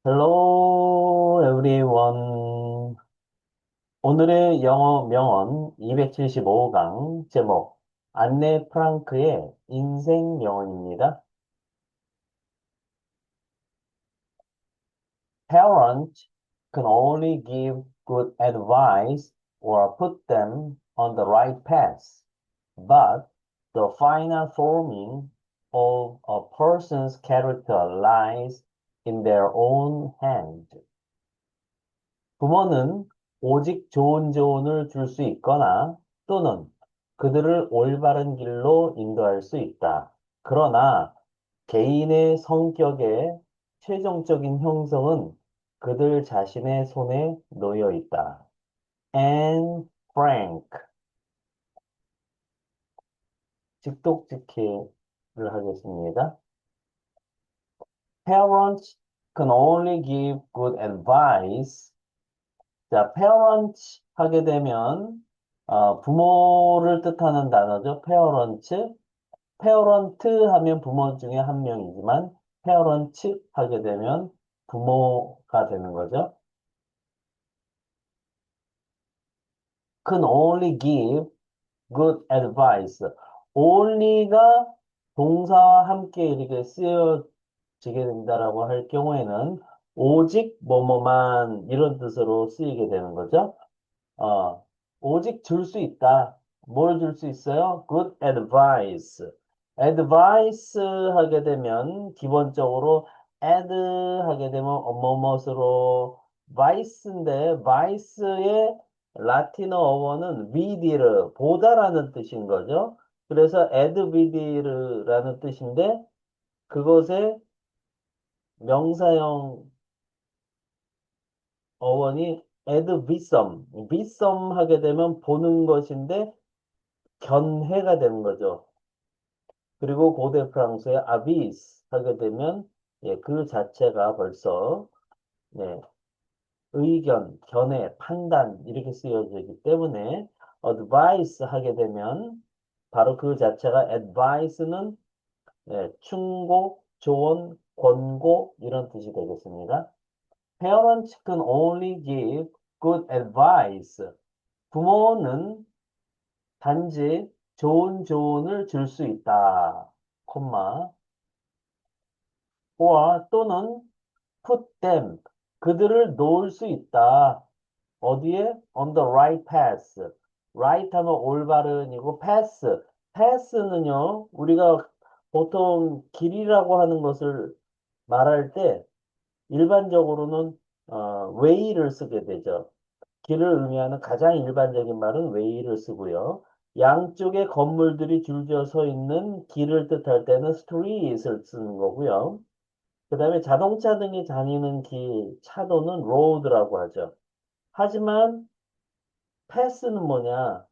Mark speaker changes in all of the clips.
Speaker 1: Hello, everyone. 오늘의 영어 명언 275강 제목 안네 프랑크의 인생 명언입니다. Parents can only give good advice or put them on the right path, but the final forming of a person's character lies in their own hand. 부모는 오직 좋은 조언을 줄 수 있거나 또는 그들을 올바른 길로 인도할 수 있다. 그러나 개인의 성격의 최종적인 형성은 그들 자신의 손에 놓여 있다. Anne Frank, 직독직해를 하겠습니다. Parents can only give good advice. 자, parents 하게 되면 부모를 뜻하는 단어죠. parents. parent 하면 부모 중에 한 명이지만 parents 하게 되면 부모가 되는 거죠. can only give good advice. only가 동사와 함께 이렇게 쓰여지게 된다라고 할 경우에는 오직 뭐뭐만 이런 뜻으로 쓰이게 되는 거죠. 어, 오직 줄 수 있다. 뭘 줄 수 있어요? Good advice. advice 하게 되면 기본적으로 add 하게 되면 뭐뭇으로 vice인데 vice의 라틴어 어원은 videre 보다라는 뜻인 거죠. 그래서 advide라는 뜻인데 그것의 명사형 어원이 add visum, visum 하게 되면 보는 것인데 견해가 되는 거죠. 그리고 고대 프랑스의 avis 하게 되면 예, 그 자체가 벌써 네, 의견, 견해, 판단 이렇게 쓰여지기 때문에 advice 하게 되면 바로 그 자체가 advice는 예, 충고, 조언, 권고 이런 뜻이 되겠습니다. Parents can only give good advice. 부모는 단지 좋은 조언을 줄 수 있다. 콤마. or 또는 put them. 그들을 놓을 수 있다. 어디에? On the right path. right 하면 올바른이고 path. path는요, 우리가 보통 길이라고 하는 것을 말할 때 일반적으로는 way를 쓰게 되죠. 길을 의미하는 가장 일반적인 말은 way를 쓰고요. 양쪽에 건물들이 줄지어 서 있는 길을 뜻할 때는 street을 쓰는 거고요. 그 다음에 자동차 등이 다니는 길, 차도는 road라고 하죠. 하지만 패스는 뭐냐?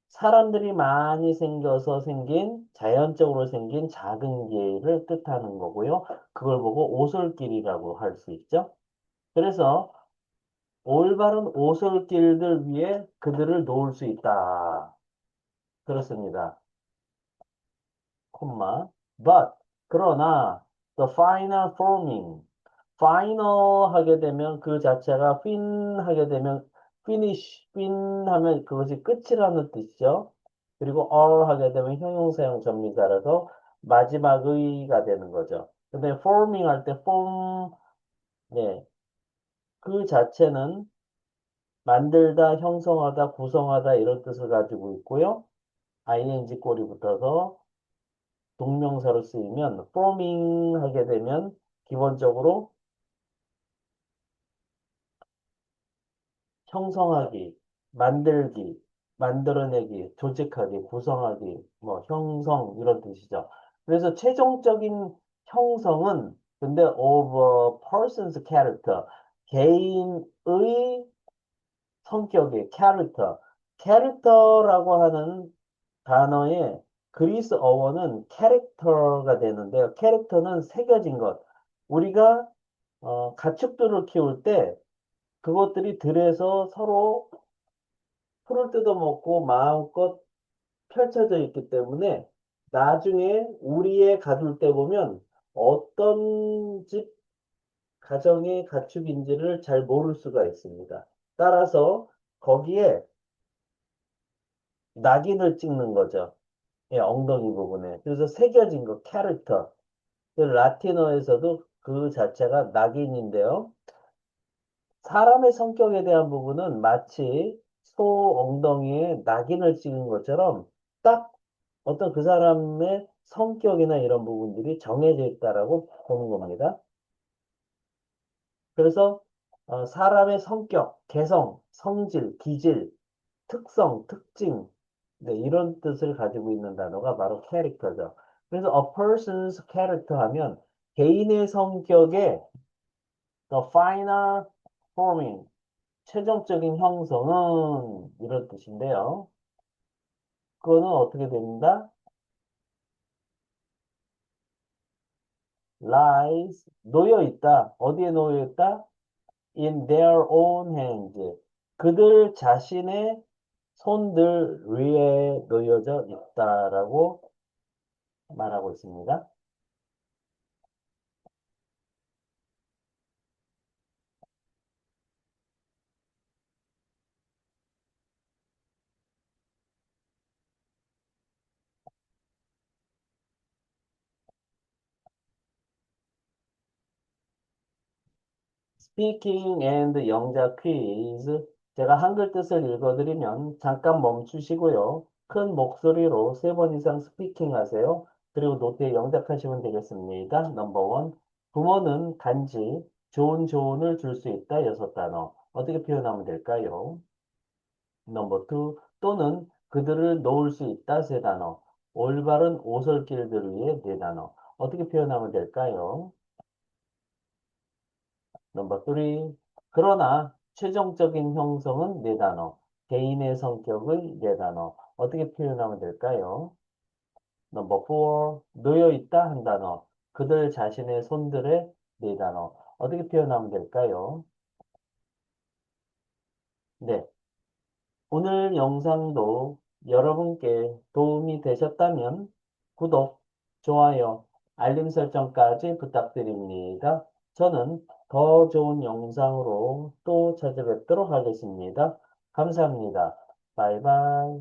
Speaker 1: 사람들이 많이 생겨서 생긴, 자연적으로 생긴 작은 길을 뜻하는 거고요. 그걸 보고 오솔길이라고 할 수 있죠. 그래서 올바른 오솔길들 위에 그들을 놓을 수 있다. 그렇습니다. 콤마. But, 그러나, the final forming. final 하게 되면 그 자체가 fin 하게 되면 finish, fin 하면 그것이 끝이라는 뜻이죠. 그리고 all 하게 되면 형용사형 전미사라서 마지막의가 되는 거죠. 근데 forming 할 때 form, 네, 그 자체는 만들다, 형성하다, 구성하다 이런 뜻을 가지고 있고요. ing 꼴이 붙어서 동명사로 쓰이면 forming 하게 되면 기본적으로 형성하기, 만들기, 만들어내기, 조직하기, 구성하기, 뭐 형성 이런 뜻이죠. 그래서 최종적인 형성은 근데 of a person's character, 개인의 성격의 character, character라고 하는 단어의 그리스 어원은 캐릭터가 되는데요. 캐릭터는 새겨진 것. 우리가 가축들을 키울 때 그것들이 들에서 서로 풀을 뜯어먹고 마음껏 펼쳐져 있기 때문에 나중에 우리의 가둘 때 보면 어떤 집 가정의 가축인지를 잘 모를 수가 있습니다. 따라서 거기에 낙인을 찍는 거죠. 예, 엉덩이 부분에. 그래서 새겨진 거, 캐릭터. 그 라틴어에서도 그 자체가 낙인인데요. 사람의 성격에 대한 부분은 마치 소 엉덩이에 낙인을 찍은 것처럼 딱 어떤 그 사람의 성격이나 이런 부분들이 정해져 있다라고 보는 겁니다. 그래서 사람의 성격, 개성, 성질, 기질, 특성, 특징, 네, 이런 뜻을 가지고 있는 단어가 바로 캐릭터죠. 그래서 a person's character 하면 개인의 성격의 the final forming, 최종적인 형성은 이런 뜻인데요. 그거는 어떻게 됩니다? lies, 놓여 있다. 어디에 놓여 있다? in their own hands. 그들 자신의 손들 위에 놓여져 있다라고 말하고 있습니다. Speaking and 영작 퀴즈. 제가 한글 뜻을 읽어드리면 잠깐 멈추시고요. 큰 목소리로 3번 이상 스피킹 하세요. 그리고 노트에 영작하시면 되겠습니다. 넘버 원. 부모는 단지 좋은 조언을 줄 수 있다. 6단어. 어떻게 표현하면 될까요? 넘버 투. 또는 그들을 놓을 수 있다. 3단어. 올바른 오솔길들 위해 4단어. 어떻게 표현하면 될까요? 넘버 3. 그러나 최종적인 형성은 4단어. 개인의 성격의 4단어. 어떻게 표현하면 될까요? 넘버 4. 놓여 있다 한 단어. 그들 자신의 손들의 4단어. 어떻게 표현하면 될까요? 네. 오늘 영상도 여러분께 도움이 되셨다면 구독, 좋아요, 알림 설정까지 부탁드립니다. 저는 더 좋은 영상으로 또 찾아뵙도록 하겠습니다. 감사합니다. 바이바이.